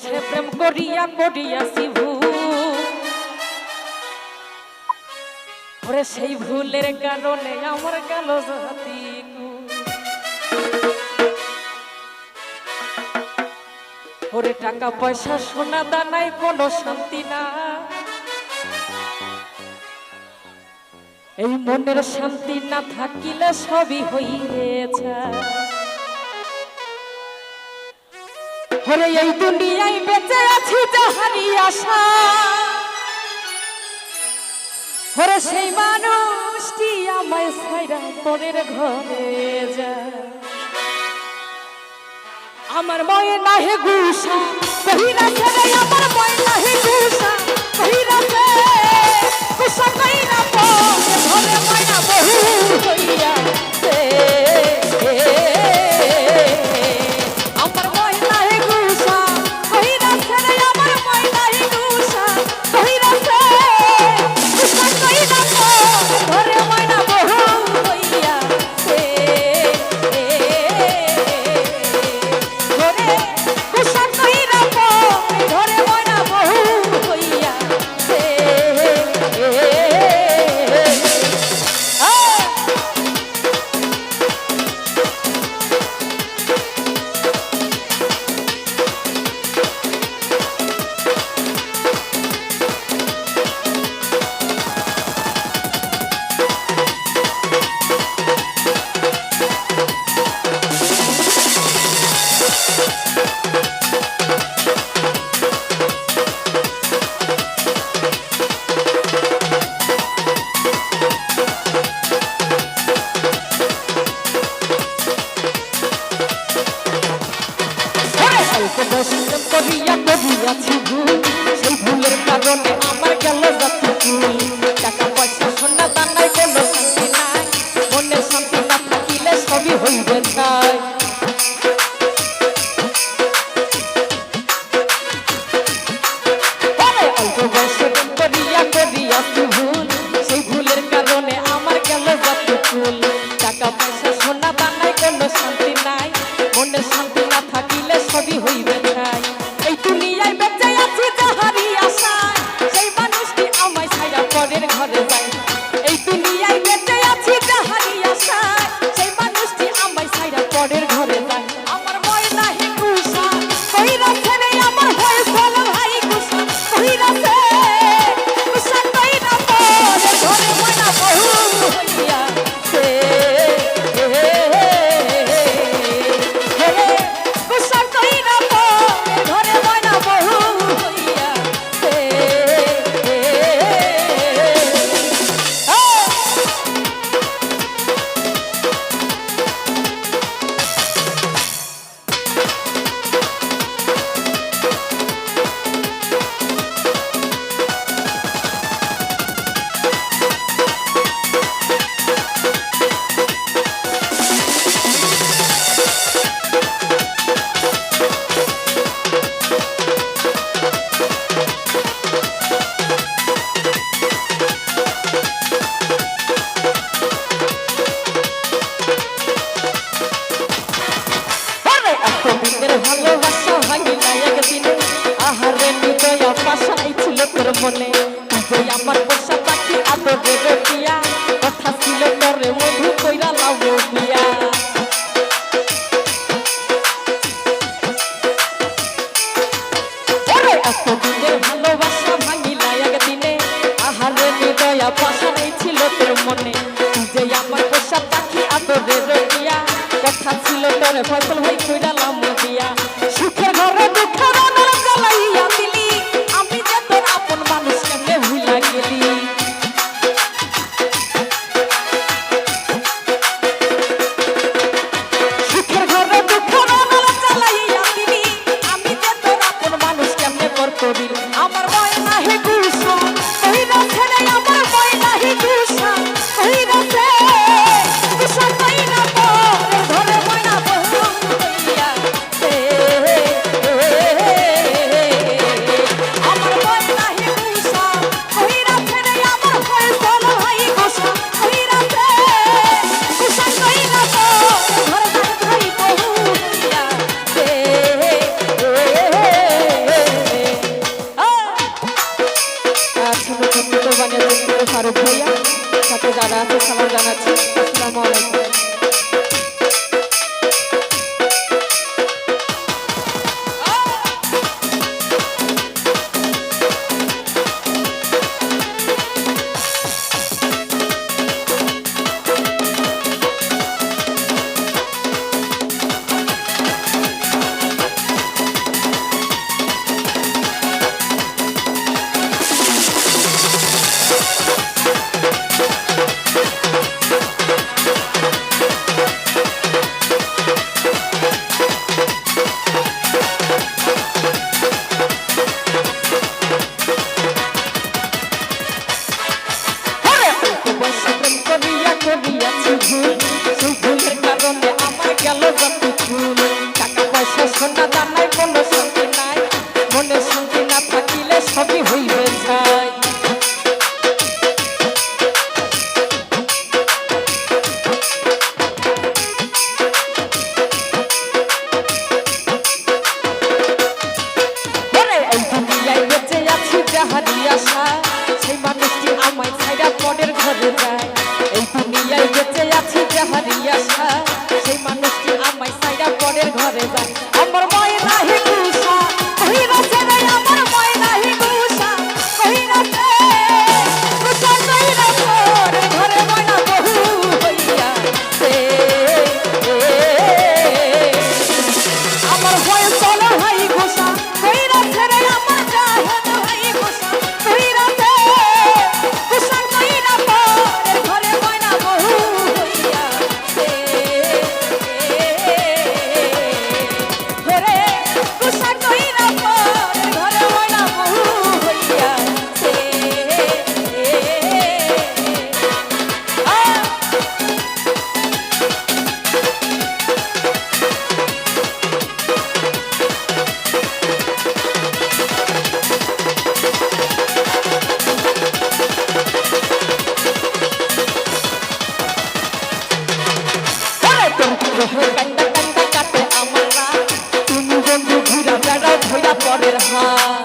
সে প্রেম করিয়া করিয়াছি ভুল, ওরে সেই ভুলের কারণে আমার গেল জাতি কুল। ওরে টাকা পয়সা সোনা দানায় কোনো শান্তি না, এই মনের শান্তি না থাকিলে সবই হইয়েছে। ওরে এই দুনিয়ায় বেঁচে আছি যাহারি আশা, ওরে সেই মানুষটি আমায় ছাইরা পরের ঘরে যায়। আমার ময়না হে গুসা কহিরা ছেড়ে, আমার ময়না হে গুসা কহিরা ছেড়ে, গুসা কইরা পরে ঘরে ময়না বহু হইয়া সে। আমার ময়না হে গুসা কহিরা ছেড়ে, আমার ময়না হে গুসা কহিরা ছেড়ে, গুসা কইরা পরে ঘরে ময়না বহু হইয়া সে। গুসা কইরা পরে ঘরে ময়না বহু হইয়া সে। করিয়া করিয়াছি ভুল, সেই ভুলের কারণে আমার গেল জাতি কুল। টাকা পয়সা সোনা দানায় কোনো শান্তি নাই, মনের শান্তি না থাকিলে সবই হইবে ছাই। অল্প বয়সে করিয়া করিয়াছি ভুল, সেই ভুলের কারণে আমার গেল জাতি কুল। টাকা পয়সা সোনা দানায় কোনো শান্তি নাই, মনের শান্তি না থাকিলে সবই হইবে ছাই। এই দুনিয়ায় বেঁচে আছি যাহারি আশায়, সেই মানুষটি আমায় ছাইরা পরের ঘরে যায়। এই দুনিয়ায় বেঁচে আছি যাহারি আশায়, সেই মানুষটি আমায় ছাইরা পরের ঘরে যায়। আমার ময়না হে গুসা কইরা ছেড়ে, আমার ফয়সাল ভাই গুসা কইরা ছেড়ে, গুসা কইরা পরের ঘরে ময়না বহু হইয়া সে। গুসা কইরা পরের ঘরে ময়না বহু হইয়া সে। এতদিনের ভালোবাসা ভাঙিলা একদিনে, আহারে হৃদয় পাশাই ছিল তোর মনে। তুই আমার পোষা পাখি আদরের রটিয়া, কথা ছিল তোরে মধু কইরা লাভ দিয়া। এতদিনের ভালোবাসা ভাঙিলা একদিনে, আহারে হৃদয় পাশাই ছিল তোর মনে। তুই আমার পোষা পাখি আদরের রটিয়া, কথা ছিল তোরে ফসল হই কইরা লাভ দিয়া। সুখের ঘরে দুঃখের আনন্দ জ্বালাইয়া দিলি, আমি যে তোর আপন মানুষ কেমনে ভুলা গেলি। সুখের ঘরে দুঃখের আনন্দ জ্বালাইয়া দিলি, আমি যে তোর আপন মানুষ কেমনে পর করিল। আমার ময়না হে গুসা কইরা ছেড়ে, আমার ময়না হে গুসা কইরা ছেড়ে, গুসা কইরা পরের ঘরে ময়না বহু হইয়া সালাম জানাচ্ছি। আসসালামু আলাইকুম। করিয়াছি ভুল, সেই ভুলের কারণে আমার গেল যত ফুল। টাকা পয়সা সোনা দানায় কোনো শান্তি নাই, মনে শান্তি না থাকিলে সবই হইবে ছাই। এই দুনিয়ায় বেঁচে আছি যাহারি আশা, সেই মানুষটি আমায় ছাইরা পরের ঘরে যায়। এই দুনিয়ায় বেঁচে আছি যাহারি আশা, সেই মানুষটি আমায় ছাইরা পরের ঘরে যায়। আমার ময় নাহি গুসা কহিরাছে রে, আমার ময় নাহি গুসা কহিরাছে, গুসা কইরা পরের ঘরে ময়না বহু হইয়াছে। আমার ভয় চলো হাই গুসা কইরাছে রে, আমার জাহেদ হাই গুসা কইরাছে, গুসা কইরা পরের ঘরে ময়না বহু হইয়াছে। ঘরে গুসা কইরা পরের ঘরে ময়না বহু হইয়াছে। কান্দা কান্দা কাটে আমার রাত, তুমি বন্ধু ঘুরা বেড়াও ধইরা পরের হাত।